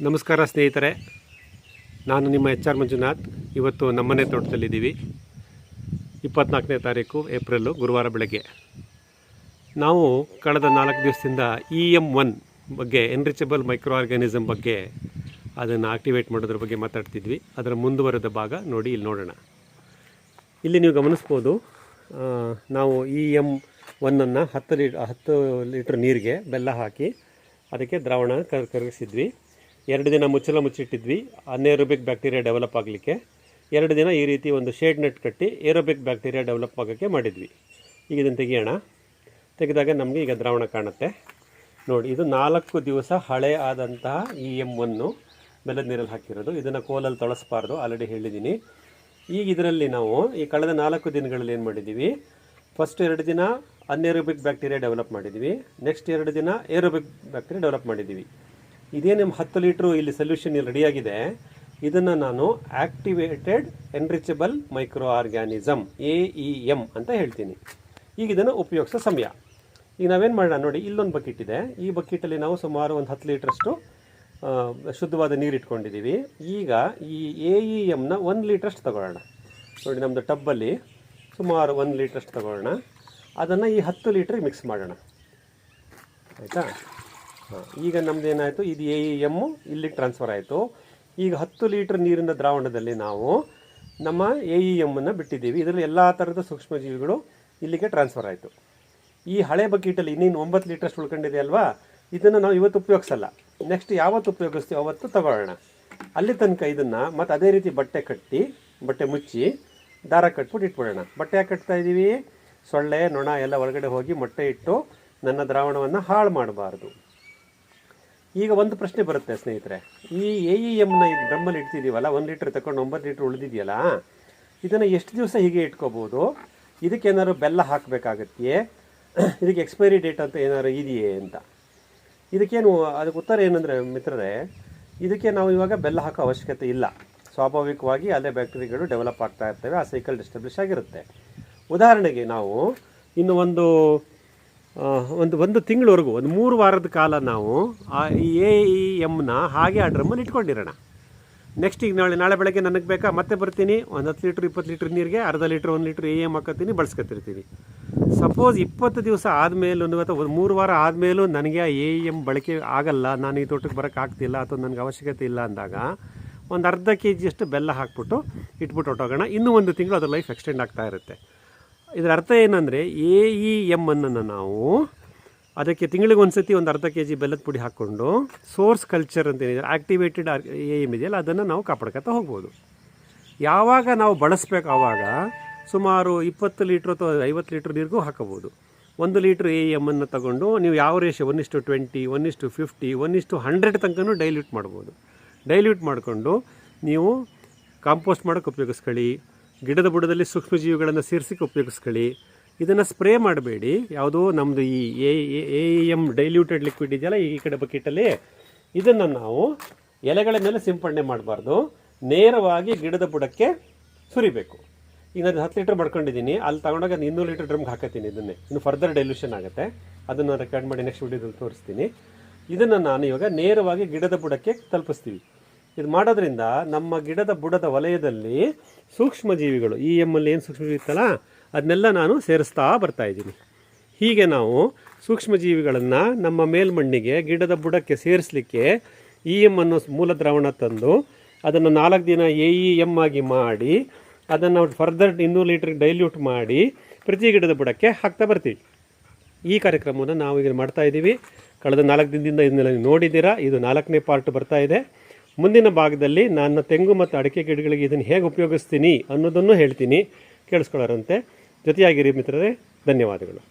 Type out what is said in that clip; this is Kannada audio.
ನಮಸ್ಕಾರ ಸ್ನೇಹಿತರೆ, ನಾನು ನಿಮ್ಮ HR ಮಂಜುನಾಥ್. ಇವತ್ತು ನಮ್ಮನೆ ತೋಟದಲ್ಲಿದ್ದೀವಿ. 24ನೇ ತಾರೀಕು ಏಪ್ರಿಲು, ಗುರುವಾರ ಬೆಳಗ್ಗೆ. ನಾವು ಕಳೆದ 4 ದಿವಸದಿಂದ EM1 ಬಗ್ಗೆ, ಎನ್ರಿಚಬಲ್ ಮೈಕ್ರೋ ಆರ್ಗ್ಯಾನಿಸಮ್ ಬಗ್ಗೆ, ಅದನ್ನು ಆಕ್ಟಿವೇಟ್ ಮಾಡೋದ್ರ ಬಗ್ಗೆ ಮಾತಾಡ್ತಿದ್ವಿ. ಅದರ ಮುಂದುವರೆದ ಭಾಗ ನೋಡಿ, ಇಲ್ಲಿ ನೋಡೋಣ. ಇಲ್ಲಿ ನೀವು ಗಮನಿಸ್ಬೋದು, ನಾವು EM1ಅನ್ನು 10 ಲೀಟ್ರ್ ನೀರಿಗೆ ಬೆಲ್ಲ ಹಾಕಿ ಅದಕ್ಕೆ ದ್ರಾವಣ ಕರಗಿಸಿದ್ವಿ. 2 ದಿನ ಮುಚ್ಚಿಟ್ಟಿದ್ವಿ ಅನ್ಏರೋಬಿಕ್ ಬ್ಯಾಕ್ಟೀರಿಯಾ ಡೆವಲಪ್ ಆಗಲಿಕ್ಕೆ. 2 ದಿನ ಈ ರೀತಿ ಒಂದು ಶೇಡ್ ನೆಟ್ ಕಟ್ಟಿ ಏರೋಬಿಕ್ ಬ್ಯಾಕ್ಟೀರಿಯಾ ಡೆವಲಪ್ ಆಗೋಕ್ಕೆ ಮಾಡಿದ್ವಿ. ಈಗ ಇದನ್ನು ತೆಗಿಯೋಣ. ತೆಗೆದಾಗ ನಮಗೆ ಈಗ ದ್ರಾವಣ ಕಾಣುತ್ತೆ ನೋಡಿ. ಇದು 4 ದಿವಸ ಹಳೆ ಆದಂತಹ EM1 ಬೆಲ್ಲದ ನೀರಲ್ಲಿ ಹಾಕಿರೋದು. ಇದನ್ನು ಕೋಲಲ್ಲಿ ತೊಳಸ್ಬಾರ್ದು, ಆಲ್ರೆಡಿ ಹೇಳಿದ್ದೀನಿ. ಈಗ ಇದರಲ್ಲಿ ನಾವು ಈ ಕಳೆದ 4 ದಿನಗಳಲ್ಲಿ ಏನು ಮಾಡಿದ್ದೀವಿ, ಫಸ್ಟ್ 2 ದಿನ ಅನ್ಏರೋಬಿಕ್ ಬ್ಯಾಕ್ಟೀರಿಯಾ ಡೆವಲಪ್ ಮಾಡಿದ್ದೀವಿ. ನೆಕ್ಸ್ಟ್ 2 ದಿನ ಏರೋಬಿಕ್ ಬ್ಯಾಕ್ಟೀರಿಯಾ ಡೆವಲಪ್ ಮಾಡಿದ್ದೀವಿ. ಇದೇ ನಿಮ್ಮ 10 ಲೀಟ್ರು ಇಲ್ಲಿ ಸೊಲ್ಯೂಷನ್ ಇಲ್ಲಿ ರೆಡಿಯಾಗಿದೆ. ಇದನ್ನು ನಾನು ಆಕ್ಟಿವೇಟೆಡ್ ಎನ್ರಿಚಬಲ್ ಮೈಕ್ರೋ ಆರ್ಗ್ಯಾನಿಸಮ್ AEM ಅಂತ ಹೇಳ್ತೀನಿ. ಈಗ ಇದನ್ನು ಉಪಯೋಗಿಸೋ ಸಮಯ. ಈಗ ನಾವೇನು ಮಾಡೋಣ ನೋಡಿ, ಇಲ್ಲೊಂದು ಬಕೆಟ್ ಇದೆ. ಈ ಬಕೆಟಲ್ಲಿ ನಾವು ಸುಮಾರು ಒಂದು 10 ಲೀಟ್ರಷ್ಟು ಶುದ್ಧವಾದ ನೀರು ಇಟ್ಕೊಂಡಿದ್ದೀವಿ. ಈಗ ಈ AEMನ 1 ಲೀಟ್ರಷ್ಟು ತಗೊಳ್ಳೋಣ ನೋಡಿ. ನಮ್ಮದು ಟಬ್ಬಲ್ಲಿ ಸುಮಾರು 1 ಲೀಟ್ರಷ್ಟು ತಗೊಳ್ಳೋಣ. ಅದನ್ನು ಈ 10 ಲೀಟ್ರಿಗೆ ಮಿಕ್ಸ್ ಮಾಡೋಣ, ಆಯಿತಾ? ಈಗ ನಮ್ದು ಏನಾಯಿತು, ಇದು AEM ಇಲ್ಲಿಗೆ ಟ್ರಾನ್ಸ್ಫರ್ ಆಯಿತು. ಈಗ 10 ಲೀಟ್ರ್ ನೀರಿನ ದ್ರಾವಣದಲ್ಲಿ ನಾವು ನಮ್ಮ AEMನ್ನು ಬಿಟ್ಟಿದ್ದೀವಿ. ಇದರಲ್ಲಿ ಎಲ್ಲ ಥರದ ಸೂಕ್ಷ್ಮಜೀವಿಗಳು ಇಲ್ಲಿಗೆ ಟ್ರಾನ್ಸ್ಫರ್ ಆಯಿತು. ಈ ಹಳೆ ಬಕೆಟಲ್ಲಿ ಇನ್ನೇನು 9 ಲೀಟ್ರಷ್ಟು ಉಳ್ಕೊಂಡಿದೆ ಅಲ್ವಾ, ಇದನ್ನು ನಾವು ಇವತ್ತು ಉಪಯೋಗಿಸಲ್ಲ. ನೆಕ್ಸ್ಟ್ ಯಾವತ್ತು ಉಪಯೋಗಿಸ್ತೀವಿ ಅವತ್ತು ತಗೊಳ್ಳೋಣ. ಅಲ್ಲಿ ತನಕ ಇದನ್ನು ಮತ್ತು ಅದೇ ರೀತಿ ಬಟ್ಟೆ ಮುಚ್ಚಿ ದಾರ ಕಟ್ಬಿಟ್ಟು ಇಟ್ಬಿಡೋಣ. ಬಟ್ಟೆ ಯಾಕೆ ಕಟ್ತಾ ಇದ್ದೀವಿ, ಸೊಳ್ಳೆ ನೊಣ ಎಲ್ಲ ಒಳಗಡೆ ಹೋಗಿ ಮೊಟ್ಟೆ ಇಟ್ಟು ನನ್ನ ದ್ರಾವಣವನ್ನು ಹಾಳು ಮಾಡಬಾರ್ದು. ಈಗ ಒಂದು ಪ್ರಶ್ನೆ ಬರುತ್ತೆ ಸ್ನೇಹಿತರೆ, ಈ AEMನ ಇದು ಡ್ರಮ್ಮಲ್ಲಿ ಇಡ್ತಿದ್ದೀವಲ್ಲ, 1 ಲೀಟ್ರ್ ತಗೊಂಡು 9 ಲೀಟ್ರ್ ಉಳಿದಿದೆಯಲ್ಲ, ಇದನ್ನು ಎಷ್ಟು ದಿವಸ ಹೀಗೆ ಇಟ್ಕೋಬೋದು? ಇದಕ್ಕೆ ಏನಾದ್ರು ಬೆಲ್ಲ ಹಾಕಬೇಕಾಗತ್ತೆಯೇ? ಇದಕ್ಕೆ ಎಕ್ಸ್ಪೈರಿ ಡೇಟ್ ಅಂತ ಏನಾದ್ರು ಇದೆಯೇ ಅಂತ. ಇದಕ್ಕೇನು ಅದಕ್ಕೆ ಉತ್ತರ ಏನಂದರೆ ಮಿತ್ರರೇ, ಇದಕ್ಕೆ ನಾವು ಇವಾಗ ಬೆಲ್ಲ ಹಾಕೋ ಅವಶ್ಯಕತೆ ಇಲ್ಲ. ಸ್ವಾಭಾವಿಕವಾಗಿ ಅಲ್ಲೇ ಬ್ಯಾಕ್ಟೀರಿಯಾಗಳು ಡೆವಲಪ್ ಆಗ್ತಾ ಇರ್ತವೆ, ಆ ಸೈಕಲ್ ಡಿಸ್ಟೆಬ್ಲಿಷ್ ಆಗಿರುತ್ತೆ. ಉದಾಹರಣೆಗೆ ನಾವು ಇನ್ನು ಒಂದು ತಿಂಗಳವರೆಗೂ, ಒಂದು 3 ವಾರದ ಕಾಲ ನಾವು ಈ AEMನ ಹಾಗೆ ಆ ಡ್ರಮ್ಮಲ್ಲಿ ಇಟ್ಕೊಂಡಿರೋಣ. ನೆಕ್ಸ್ಟ್ ಈಗ ನಾಳೆ ಬೆಳಗ್ಗೆ ನನಗೆ ಬೇಕಾ ಮತ್ತೆ ಬರ್ತೀನಿ, ಒಂದು 10 ಲೀಟ್ರ್ 20 ಲೀಟ್ರ್ ನೀರಿಗೆ ಅರ್ಧ ಲೀಟ್ರ್ 1 ಲೀಟ್ರ್ AEM ಹಾಕೋತೀನಿ, ಬಳಸ್ಕೊತಿರ್ತೀನಿ. ಸಪೋಸ್ 20 ದಿವಸ ಆದಮೇಲೂ ಅಥವಾ 3 ವಾರ ಆದಮೇಲೂ ನನಗೆ ಆ AEM ಬಳಕೆ ಆಗಲ್ಲ, ನಾನು ಈ ತೋಟಕ್ಕೆ ಬರೋಕ್ಕಾಗ್ತಿಲ್ಲ ಅಥವಾ ನನಗೆ ಅವಶ್ಯಕತೆ ಇಲ್ಲ ಅಂದಾಗ ಒಂದು ಅರ್ಧ kg ಬೆಲ್ಲ ಹಾಕ್ಬಿಟ್ಟು ಇಟ್ಬಿಟ್ಟು ಹೊಟ್ಟೋಗೋಣ. ಇನ್ನೂ 1 ತಿಂಗಳು ಅದ್ರ ಲೈಫ್ ಎಕ್ಸ್ಟೆಂಡ್ ಆಗ್ತಾ ಇರುತ್ತೆ. ಇದರ ಅರ್ಥ ಏನಂದರೆ, AEMನ್ನು ನಾವು ಅದಕ್ಕೆ ತಿಂಗಳಿಗೆ ಒಂದು ಸತಿ ಒಂದು ಅರ್ಧ kg ಬೆಲ್ಲದ ಪುಡಿ ಹಾಕ್ಕೊಂಡು ಸೋರ್ಸ್ ಕಲ್ಚರ್ ಅಂತ ಏನಿದೆ, ಆಕ್ಟಿವೇಟೆಡ್ AEM ಇದೆಯಲ್ಲ, ಅದನ್ನು ನಾವು ಕಾಪಾಡ್ಕೊತಾ ಹೋಗ್ಬೋದು. ಯಾವಾಗ ನಾವು ಬಳಸಬೇಕು ಆವಾಗ ಸುಮಾರು 20 ಲೀಟ್ರ್ ಅಥವಾ 50 ಲೀಟ್ರ್ ನೀರಿಗೂ ಹಾಕೋಬೋದು. 1 ಲೀಟ್ರ್ AEMನ್ನು ತಗೊಂಡು ನೀವು ಯಾವ ರೇಷಿಯೋ 1:20, 1:50, 1:100 ತನಕನೂ ಡೈಲ್ಯೂಟ್ ಮಾಡ್ಬೋದು. ಡೈಲ್ಯೂಟ್ ಮಾಡಿಕೊಂಡು ನೀವು ಕಾಂಪೋಸ್ಟ್ ಮಾಡೋಕ್ಕೆ ಉಪಯೋಗಿಸ್ಕೊಳ್ಳಿ, ಗಿಡದ ಬುಡದಲ್ಲಿ ಸೂಕ್ಷ್ಮಜೀವಿಗಳನ್ನು ಸೇರಿಸಕ್ಕೆ ಉಪಯೋಗಿಸ್ಕೊಳ್ಳಿ. ಇದನ್ನು ಸ್ಪ್ರೇ ಮಾಡಬೇಡಿ. ಯಾವುದೋ ನಮ್ಮದು ಈ AEM ಡೈಲ್ಯೂಟೆಡ್ ಲಿಕ್ವಿಡ್ ಇದೆಯಲ್ಲ ಈ ಕಡೆ ಬಕೆಟಲ್ಲಿ, ಇದನ್ನು ನಾವು ಎಲೆಗಳ ಮೇಲೆ ಸಿಂಪಡಣೆ ಮಾಡಬಾರ್ದು, ನೇರವಾಗಿ ಗಿಡದ ಬುಡಕ್ಕೆ ಸುರಿಬೇಕು. ಈಗ ನಾನು 10 ಲೀಟ್ರ್ ಮಾಡ್ಕೊಂಡಿದ್ದೀನಿ, ಅಲ್ಲಿ ತಗೊಂಡಾಗ 200 ಲೀಟ್ರ್ ಡ್ರಮ್ಗೆ ಹಾಕತ್ತೀನಿ. ಇದನ್ನೇ ಇನ್ನು ಫರ್ದರ್ ಡೈಲ್ಯೂಷನ್ ಆಗುತ್ತೆ, ಅದನ್ನು ರೆಕಾರ್ಡ್ ಮಾಡಿ ನೆಕ್ಸ್ಟ್ ವಿಡಿಯೋದಲ್ಲಿ ತೋರಿಸ್ತೀನಿ. ಇದನ್ನು ನಾನು ಇವಾಗ ನೇರವಾಗಿ ಗಿಡದ ಬುಡಕ್ಕೆ ತಲುಪಿಸ್ತೀವಿ. ಇದು ಮಾಡೋದ್ರಿಂದ ನಮ್ಮ ಗಿಡದ ಬುಡದ ವಲಯದಲ್ಲಿ ಸೂಕ್ಷ್ಮಜೀವಿಗಳು, EMಲ್ಲಿ ಏನು ಸೂಕ್ಷ್ಮಜೀವಿ ಇತ್ತಲ್ಲ ಅದನ್ನೆಲ್ಲ ನಾನು ಸೇರಿಸ್ತಾ ಬರ್ತಾಯಿದ್ದೀನಿ. ಹೀಗೆ ನಾವು ಸೂಕ್ಷ್ಮಜೀವಿಗಳನ್ನು ನಮ್ಮ ಮೇಲ್ಮಣ್ಣಿಗೆ, ಗಿಡದ ಬುಡಕ್ಕೆ ಸೇರಿಸಲಿಕ್ಕೆ EM ಅನ್ನೋ ಮೂಲ ದ್ರಾವಣ ತಂದು ಅದನ್ನು 4 ದಿನ AEM ಆಗಿ ಮಾಡಿ ಅದನ್ನು ಫರ್ದರ್ 200 ಲೀಟ್ರಿಗೆ ಡೈಲ್ಯೂಟ್ ಮಾಡಿ ಪ್ರತಿ ಗಿಡದ ಬುಡಕ್ಕೆ ಹಾಕ್ತಾ ಬರ್ತೀವಿ. ಈ ಕಾರ್ಯಕ್ರಮವನ್ನು ನಾವು ಈಗ ಮಾಡ್ತಾಯಿದ್ದೀವಿ. ಕಳೆದ 4 ದಿನದಿಂದ ಇದನ್ನೆಲ್ಲ ನೋಡಿದ್ದೀರಾ. ಇದು 4ನೇ ಪಾರ್ಟ್ ಬರ್ತಾ ಇದೆ. ಮುಂದಿನ ಭಾಗದಲ್ಲಿ ನನ್ನ ತೆಂಗು ಮತ್ತು ಅಡಿಕೆ ಗಿಡಗಳಿಗೆ ಇದನ್ನು ಹೇಗೆ ಉಪಯೋಗಿಸ್ತೀನಿ ಅನ್ನೋದನ್ನು ಹೇಳ್ತೀನಿ, ಕೇಳಿಸ್ಕೊಳ್ಳೋರಂತೆ. ಜೊತೆಯಾಗಿರಿ ಮಿತ್ರರೇ. ಧನ್ಯವಾದಗಳು.